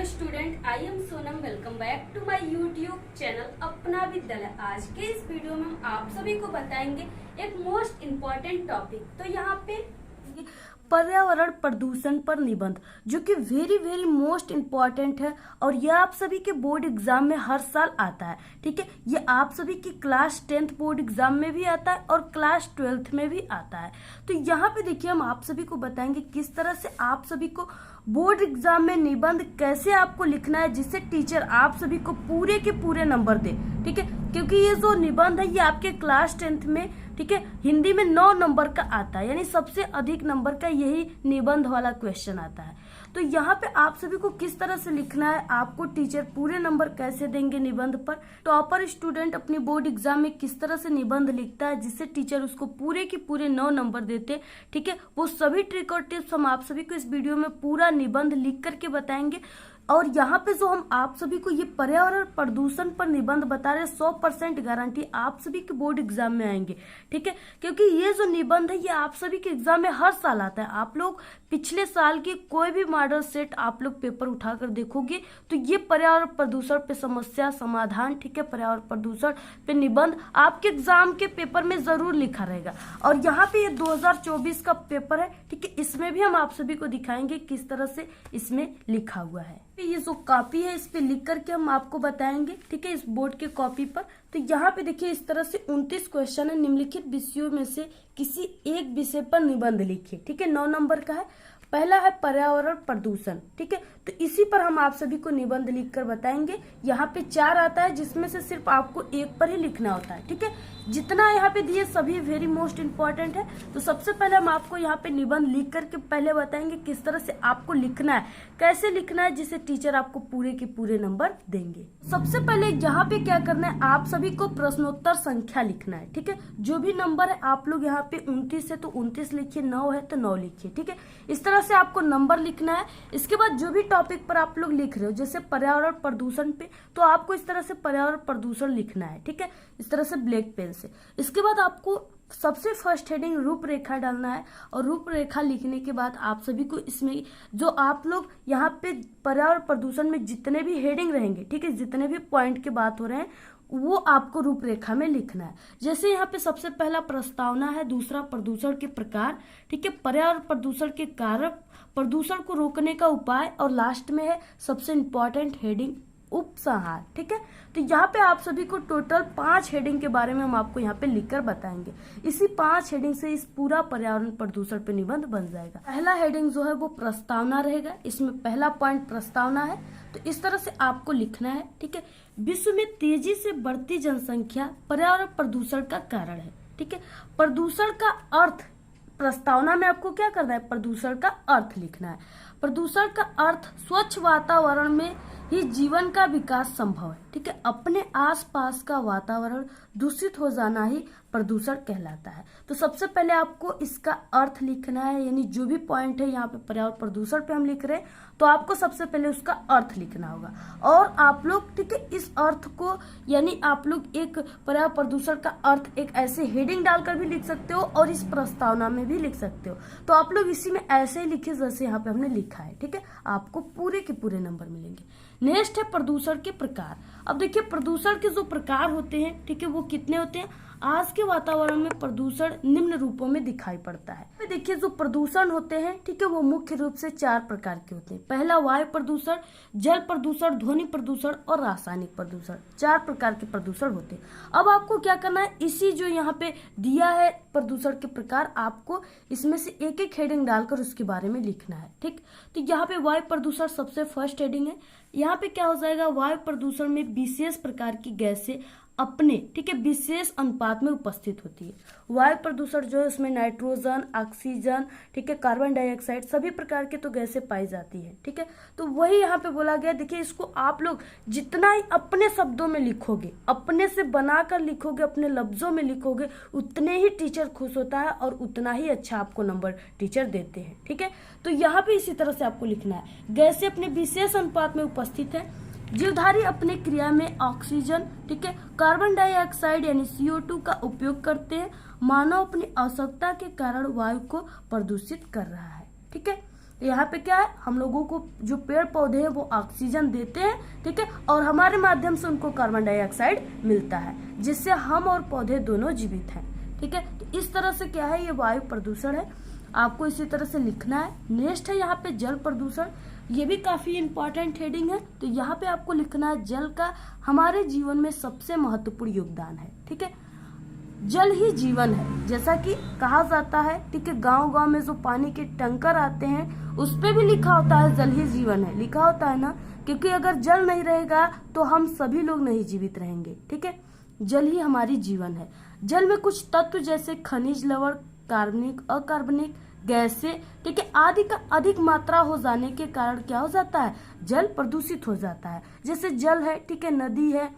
Hello student, I am Sonam. Welcome back to my YouTube channel Apna Vidyalaya. आज के इस video में हम आप सभी को बताएंगे एक मोस्ट इम्पोर्टेंट टॉपिक। तो यहाँ पे पर्यावरण प्रदूषण पर निबंध, जो कि वेरी वेरी मोस्ट इम्पॉर्टेंट है और यह आप सभी के बोर्ड एग्जाम में हर साल आता है। ठीक है, ये आप सभी की क्लास 10th बोर्ड एग्जाम में भी आता है और क्लास 12th में भी आता है। तो यहाँ पे देखिए हम आप सभी को बताएंगे किस तरह से आप सभी को बोर्ड एग्जाम में निबंध कैसे आपको लिखना है, जिससे टीचर आप सभी को पूरे के पूरे नंबर दे। ठीक है, क्योंकि ये जो निबंध है ये आपके क्लास 10th में, ठीक है, हिंदी में 9 नंबर का आता है, यानी सबसे अधिक नंबर का यही निबंध वाला क्वेश्चन आता है। तो यहाँ पे आप सभी को किस तरह से लिखना है, आपको टीचर पूरे नंबर कैसे देंगे निबंध पर, टॉपर स्टूडेंट अपनी बोर्ड एग्जाम में किस तरह से निबंध लिखता है जिससे टीचर उसको पूरे के पूरे 9 नंबर देते। ठीक है, वो सभी ट्रिक और टिप्स हम आप सभी को इस वीडियो में पूरा निबंध लिख करके बताएंगे। और यहाँ पे जो हम आप सभी को ये पर्यावरण प्रदूषण पर निबंध बता रहे हैं, 100% गारंटी आप सभी के बोर्ड एग्जाम में आएंगे। ठीक है, क्योंकि ये जो निबंध है ये आप सभी के एग्जाम में हर साल आता है। आप लोग पिछले साल की कोई भी मॉडल सेट आप लोग पेपर उठाकर देखोगे तो ये पर्यावरण प्रदूषण पे समस्या समाधान, ठीक है, पर्यावरण प्रदूषण पे निबंध आपके एग्जाम के पेपर में जरूर लिखा रहेगा। और यहाँ पे ये 2024 का पेपर है। ठीक है, इसमें भी हम आप सभी को दिखाएंगे किस तरह से इसमें लिखा हुआ है। ये जो कॉपी है इस पे लिख करके हम आपको बताएंगे। ठीक है, इस बोर्ड के कॉपी पर। तो यहाँ पे देखिए इस तरह से 29 क्वेश्चन है। निम्नलिखित विषयों में से किसी एक विषय पर निबंध लिखिए। ठीक है, 9 नंबर का है। पहला है पर्यावरण प्रदूषण। ठीक है, तो इसी पर हम आप सभी को निबंध लिखकर बताएंगे। यहाँ पे 4 आता है जिसमें से सिर्फ आपको एक पर ही लिखना होता है। ठीक है, जितना यहाँ पे दिए सभी वेरी मोस्ट इम्पोर्टेंट है। तो सबसे पहले हम आपको यहाँ पे निबंध लिख करके पहले बताएंगे किस तरह से आपको लिखना है, कैसे लिखना है, जिससे टीचर आपको पूरे के पूरे नंबर देंगे। सबसे पहले यहाँ पे क्या करना है, आप सभी को प्रश्नोत्तर संख्या लिखना है। ठीक है, जो भी नंबर है आप लोग यहाँ पे 29 है तो 29 लिखिए, 9 है तो 9 लिखिए। ठीक है, इस तरह से आपको नंबर लिखना है। इसके बाद जो भी टॉपिक पर आप लोग लिख रहे हो, जैसे पर्यावरण प्रदूषण पे, तो आपको इस तरह से पर्यावरण प्रदूषण लिखना है। ठीक है, इस तरह से ब्लैक पेन से। इसके बाद आपको सबसे फर्स्ट हेडिंग रूपरेखा डालना है। और रूपरेखा लिखने के बाद आप सभी को इसमें जो आप लोग यहाँ पे पर्यावरण प्रदूषण में जितने भी हेडिंग रहेंगे, ठीक है, जितने भी पॉइंट की बात हो रहे हैं वो आपको रूपरेखा में लिखना है। जैसे यहाँ पे सबसे पहला प्रस्तावना है, दूसरा प्रदूषण के प्रकार, ठीक है, पर्यावरण प्रदूषण के कारक, प्रदूषण को रोकने का उपाय, और लास्ट में है सबसे इम्पोर्टेंट हेडिंग उपसंहार। ठीक है, तो यहाँ पे आप सभी को टोटल 5 हेडिंग के बारे में हम आपको यहाँ पे लिखकर बताएंगे। इसी 5 हेडिंग से इस पूरा पर्यावरण प्रदूषण पे निबंध बन जाएगा। पहला हेडिंग जो है वो प्रस्तावना रहेगा। इसमें पहला पॉइंट प्रस्तावना है, तो इस तरह से आपको लिखना है। ठीक है, विश्व में तेजी से बढ़ती जनसंख्या पर्यावरण प्रदूषण का कारण है। ठीक है, प्रदूषण का अर्थ, प्रस्तावना में आपको क्या करना है, प्रदूषण का अर्थ लिखना है। प्रदूषण का अर्थ स्वच्छ वातावरण में ही जीवन का विकास संभव है। ठीक है, अपने आसपास का वातावरण दूषित हो जाना ही प्रदूषण कहलाता है। तो सबसे पहले आपको इसका अर्थ लिखना है, यानी जो भी पॉइंट है यहाँ पे पर्यावरण प्रदूषण पे हम लिख रहे हैं तो आपको सबसे पहले उसका अर्थ लिखना होगा। और आप लोग, ठीक है, इस अर्थ को, यानी आप लोग एक पर्यावरण प्रदूषण का अर्थ एक ऐसे हेडिंग डालकर भी लिख सकते हो और इस प्रस्तावना में भी लिख सकते हो। तो आप लोग इसी में ऐसे ही लिखिए जैसे यहाँ पे हमने लिखा है। ठीक है, आपको पूरे के पूरे नंबर मिलेंगे। नेक्स्ट है प्रदूषण के प्रकार। अब देखिए प्रदूषण के जो प्रकार होते हैं, ठीक है, वो कितने होते हैं। आज के वातावरण में प्रदूषण निम्न रूपों में दिखाई पड़ता है। देखिए जो प्रदूषण होते हैं, ठीक है, वो मुख्य रूप से 4 प्रकार के होते हैं। पहला वायु प्रदूषण, जल प्रदूषण, ध्वनि प्रदूषण और रासायनिक प्रदूषण। 4 प्रकार के प्रदूषण होते हैं। अब आपको क्या करना है, इसी जो यहाँ पे दिया है प्रदूषण के प्रकार, आपको इसमें से एक एक हेडिंग डालकर उसके बारे में लिखना है। ठीक, तो यहाँ पे वायु प्रदूषण सबसे फर्स्ट हेडिंग है। यहाँ पे क्या हो जाएगा, वायु प्रदूषण में विशेष प्रकार की गैसें अपने, ठीक है, विशेष अनुपात में उपस्थित होती है। वायु प्रदूषण जो है उसमें नाइट्रोजन, ऑक्सीजन, ठीक है, कार्बन डाइऑक्साइड, सभी प्रकार के तो गैसें पाई जाती है। ठीक है, तो वही यहाँ पे बोला गया। देखिए इसको आप लोग जितना ही अपने शब्दों में लिखोगे, अपने से बनाकर लिखोगे, अपने लफ्जों में लिखोगे, उतने ही टीचर खुश होता है और उतना ही अच्छा आपको नंबर टीचर देते हैं। ठीक है, तो यहाँ पे इसी तरह से आपको लिखना है। गैसें अपने विशेष अनुपात में उपस्थित है। जीवधारी अपने क्रिया में ऑक्सीजन, ठीक है, कार्बन डाइऑक्साइड यानी CO2 का उपयोग करते हैं। मानव अपनी आवश्यकता के कारण वायु को प्रदूषित कर रहा है। ठीक है, यहाँ पे क्या है, हम लोगों को जो पेड़ पौधे हैं वो ऑक्सीजन देते हैं, ठीक है, और हमारे माध्यम से उनको कार्बन डाइऑक्साइड मिलता है, जिससे हम और पौधे दोनों जीवित हैं, ठीक है। तो इस तरह से क्या है, ये वायु प्रदूषण है, आपको इसी तरह से लिखना है। नेक्स्ट है यहाँ पे जल प्रदूषण, ये भी काफी इंपॉर्टेंट हेडिंग है। तो यहाँ पे आपको लिखना है जल का हमारे जीवन में सबसे महत्वपूर्ण योगदान है, ठीक है। जल ही जीवन है, जैसा कि कहा जाता है, ठीक है। गांव-गांव में जो पानी के टैंकर आते हैं उस पे भी लिखा होता है जल ही जीवन है, लिखा होता है ना, क्योंकि अगर जल नहीं रहेगा तो हम सभी लोग नहीं जीवित रहेंगे, ठीक है। जल ही हमारी जीवन है। जल में कुछ तत्व जैसे खनिज लवण, कार्बनिक, अकार्बनिक गैसें, ठीक है, आदि का अधिक मात्रा हो जाने के कारण क्या हो जाता है, जल प्रदूषित हो जाता है। जैसे जल है, ठीक है, नदी है,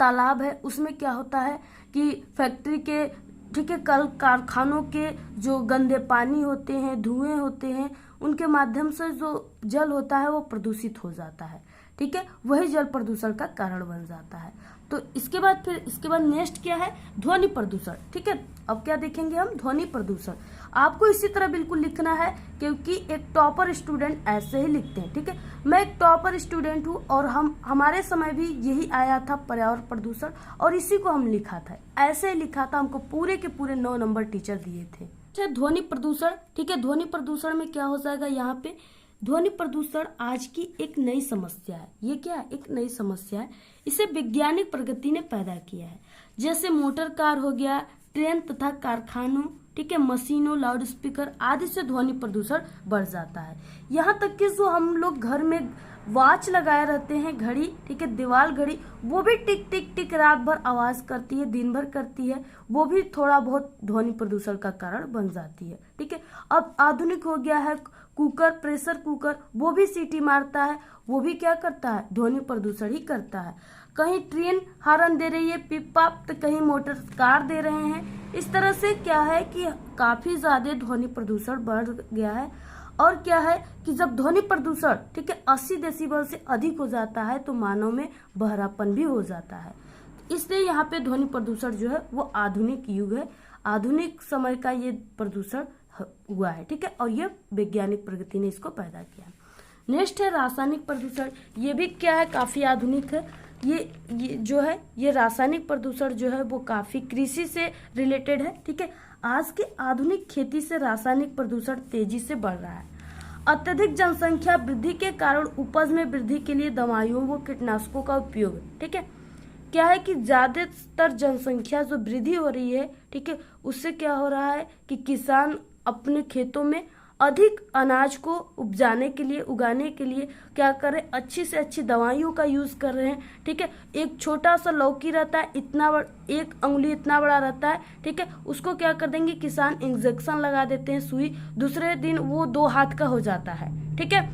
तालाब है, उसमें क्या होता है कि फैक्ट्री के, ठीक है, कल कारखानों के जो गंदे पानी होते हैं, धुएं होते हैं, उनके माध्यम से जो जल होता है वो प्रदूषित हो जाता है, ठीक है, वही जल प्रदूषण का कारण बन जाता है। तो इसके बाद नेक्स्ट क्या है, ध्वनि प्रदूषण, ठीक है। अब क्या देखेंगे हम, ध्वनि प्रदूषण। आपको इसी तरह बिल्कुल लिखना है, क्योंकि एक टॉपर स्टूडेंट ऐसे ही लिखते हैं, ठीक है। मैं एक टॉपर स्टूडेंट हूँ और हमारे समय भी यही आया था पर्यावरण प्रदूषण, और इसी को हम लिखा था, ऐसे ही लिखा था, हमको पूरे के पूरे 9 नंबर टीचर दिए थे। अच्छा, ध्वनि प्रदूषण, ठीक है। ध्वनि प्रदूषण में क्या हो जाएगा, यहाँ पे ध्वनि प्रदूषण आज की एक नई समस्या है। ये क्या है, एक नई समस्या है, इसे वैज्ञानिक प्रगति ने पैदा किया है। जैसे मोटर कार हो गया, ट्रेन तथा कारखानों, ठीक है, मशीनों, लाउड स्पीकर आदि से ध्वनि प्रदूषण बढ़ जाता है। यहाँ तक कि जो हम लोग घर में वॉच लगाए रहते हैं, घड़ी, ठीक है, दीवार घड़ी, वो भी टिक टिक टिक रात भर आवाज करती है, दिन भर करती है, वो भी थोड़ा बहुत ध्वनि प्रदूषण का कारण बन जाती है, ठीक है। अब आधुनिक हो गया है कुकर, प्रेशर कुकर, वो भी सीटी मारता है, वो भी क्या करता है, ध्वनि प्रदूषण ही करता है। कहीं ट्रेन हॉर्न दे रही है पिप पाप, तो कहीं मोटर कार दे रहे हैं। इस तरह से क्या है कि काफी ज्यादा ध्वनि प्रदूषण बढ़ गया है। और क्या है कि जब ध्वनि प्रदूषण, ठीक है, 80 डेसिबल से अधिक हो जाता है तो मानव में बहरापन भी हो जाता है। इसलिए यहाँ पे ध्वनि प्रदूषण जो है वो आधुनिक युग है, आधुनिक समय का ये प्रदूषण हुआ है, ठीक है, और ये वैज्ञानिक प्रगति ने इसको पैदा किया। नेक्स्ट है रासायनिक प्रदूषण, ये भी क्या है, काफी आधुनिक है। ये जो है, ये रासायनिक प्रदूषण जो है वो काफी कृषि से रिलेटेड है, ठीक है। आज के आधुनिक खेती से रासायनिक प्रदूषण तेजी से बढ़ रहा है। अत्यधिक जनसंख्या वृद्धि के कारण उपज में वृद्धि के लिए दवाइयों व कीटनाशकों का उपयोग, ठीक है। क्या है कि ज्यादातर जनसंख्या जो वृद्धि हो रही है, ठीक है, उससे क्या हो रहा है कि किसान अपने खेतों में अधिक अनाज को उगाने के लिए क्या कर रहे हैं, अच्छी से अच्छी दवाइयों का यूज कर रहे हैं, ठीक है। एक छोटा सा लौकी रहता है, एक अंगुली इतना बड़ा रहता है, ठीक है, उसको क्या कर देंगे किसान, इंजेक्शन लगा देते हैं, सुई, दूसरे दिन वो 2 हाथ का हो जाता है, ठीक है।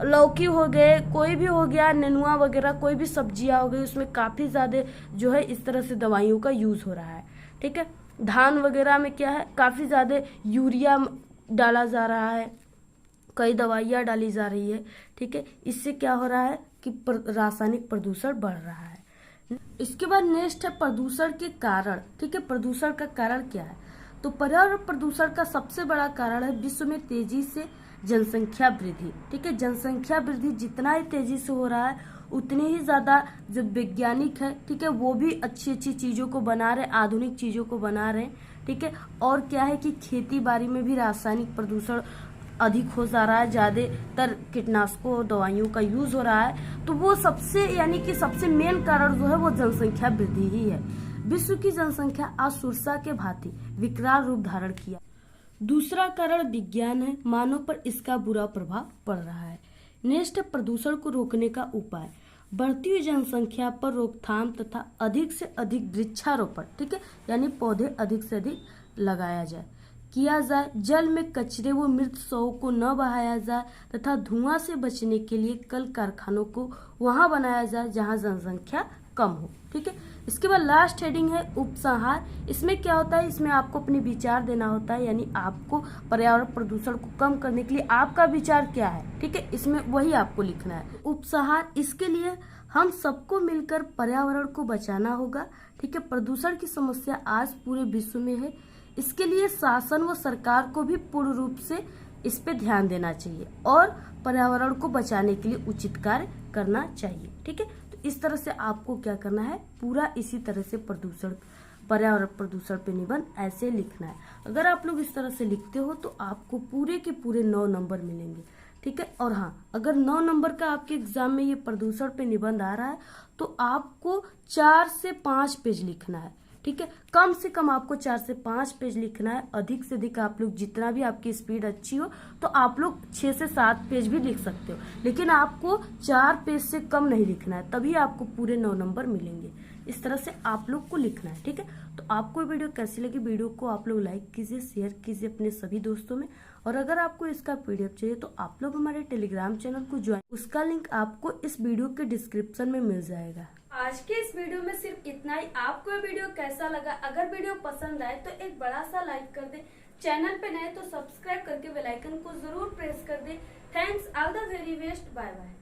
लौकी हो गए, कोई भी हो गया, नेनुआ वगैरह, कोई भी सब्जियां हो गई, उसमें काफी ज्यादा जो है इस तरह से दवाइयों का यूज हो रहा है, ठीक है। धान वगैरह में क्या है, काफी ज्यादा यूरिया डाला जा रहा है, कई दवाइयाँ डाली जा रही है, ठीक है। इससे क्या हो रहा है कि रासायनिक प्रदूषण बढ़ रहा है। इसके बाद नेक्स्ट है प्रदूषण के कारण, ठीक है। प्रदूषण का कारण क्या है, तो पर्यावरण प्रदूषण का सबसे बड़ा कारण है विश्व में तेजी से जनसंख्या वृद्धि, ठीक है। जनसंख्या वृद्धि जितना ही तेजी से हो रहा है उतने ही ज्यादा जो वैज्ञानिक है, ठीक है, वो भी अच्छी अच्छी चीजों को बना रहे, आधुनिक चीजों को बना रहे, ठीक है। और क्या है कि खेती बाड़ी में भी रासायनिक प्रदूषण अधिक हो जा रहा है, ज्यादातर कीटनाशकों और दवाइयों का यूज हो रहा है। तो वो सबसे मेन कारण जो है वो जनसंख्या वृद्धि ही है। विश्व की जनसंख्या आज सुरसा के भांति विकराल रूप धारण किया। दूसरा कारण विज्ञान है, मानव पर इसका बुरा प्रभाव पड़ रहा है। नेक्स्ट, प्रदूषण को रोकने का उपाय, बढ़ती हुई जनसंख्या पर रोकथाम तथा अधिक से अधिक वृक्षारोपण, ठीक है, यानी पौधे अधिक से अधिक लगाया जाए, किया जाए। जल में कचरे व मृत शवों को न बहाया जाए तथा धुआं से बचने के लिए कल कारखानों को वहां बनाया जाए जहां जनसंख्या कम हो, ठीक है। इसके बाद लास्ट हेडिंग है उपसंहार। इसमें क्या होता है, इसमें आपको अपने विचार देना होता है, यानी आपको पर्यावरण प्रदूषण को कम करने के लिए आपका विचार क्या है, ठीक है, इसमें वही आपको लिखना है। उपसंहार, इसके लिए हम सबको मिलकर पर्यावरण को बचाना होगा, ठीक है। प्रदूषण की समस्या आज पूरे विश्व में है, इसके लिए शासन व सरकार को भी पूर्ण रूप से इस पे ध्यान देना चाहिए और पर्यावरण को बचाने के लिए उचित कार्य करना चाहिए। ठीक है, तो इस तरह से आपको क्या करना है, पूरा इसी तरह से पर्यावरण प्रदूषण पे निबंध ऐसे लिखना है। अगर आप लोग इस तरह से लिखते हो तो आपको पूरे के पूरे 9 नंबर मिलेंगे। ठीक है, और हाँ, अगर 9 नंबर का आपके एग्जाम में ये प्रदूषण पे निबंध आ रहा है तो आपको 4 से 5 पेज लिखना है। ठीक है, कम से कम आपको 4 से 5 पेज लिखना है। अधिक से अधिक आप लोग, जितना भी आपकी स्पीड अच्छी हो तो आप लोग 6 से 7 पेज भी लिख सकते हो, लेकिन आपको 4 पेज से कम नहीं लिखना है, तभी आपको पूरे 9 नंबर मिलेंगे। इस तरह से आप लोग को लिखना है। ठीक है, तो आपको वीडियो कैसी लगी, वीडियो को आप लोग लाइक कीजिए, शेयर कीजिए अपने सभी दोस्तों में। और अगर आपको इसका पीडीएफ चाहिए तो आप लोग हमारे टेलीग्राम चैनल को ज्वाइन, उसका लिंक आपको इस वीडियो के डिस्क्रिप्शन में मिल जाएगा। आज के इस वीडियो में सिर्फ इतना ही। आपको ये वीडियो कैसा लगा? अगर वीडियो पसंद आए तो एक बड़ा सा लाइक कर दे, चैनल पे नए तो सब्सक्राइब करके बेल आइकन को जरूर प्रेस कर दे। Thanks, all the very best, bye bye.